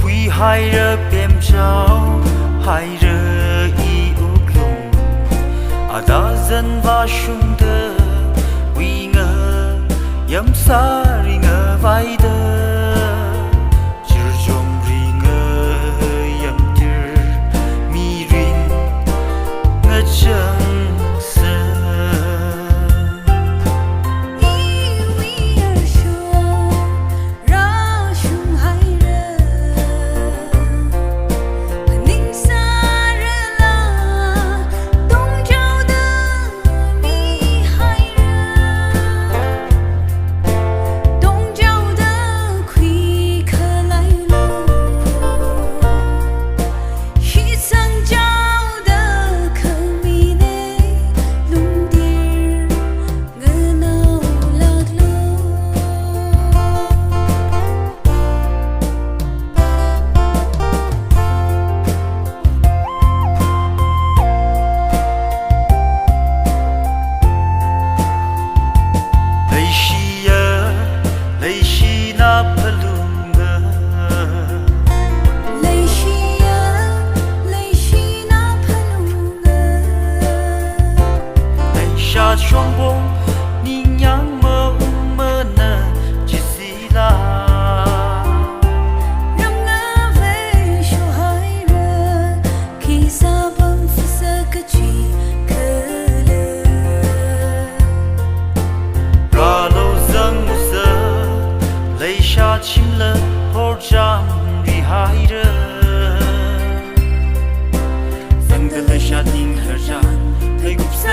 为海热变潮，海热已无用，阿达人瓦兄的为我yam sari ngơ vai de chir jong ri ngơ yam tir mi rin ngơ chang se双波，你让我无能去死啦！让我为小孩人，披萨本肤色个去可乐。拉路人无色，泪下亲了后长厉害人，人的泪下宁可让太苦涩。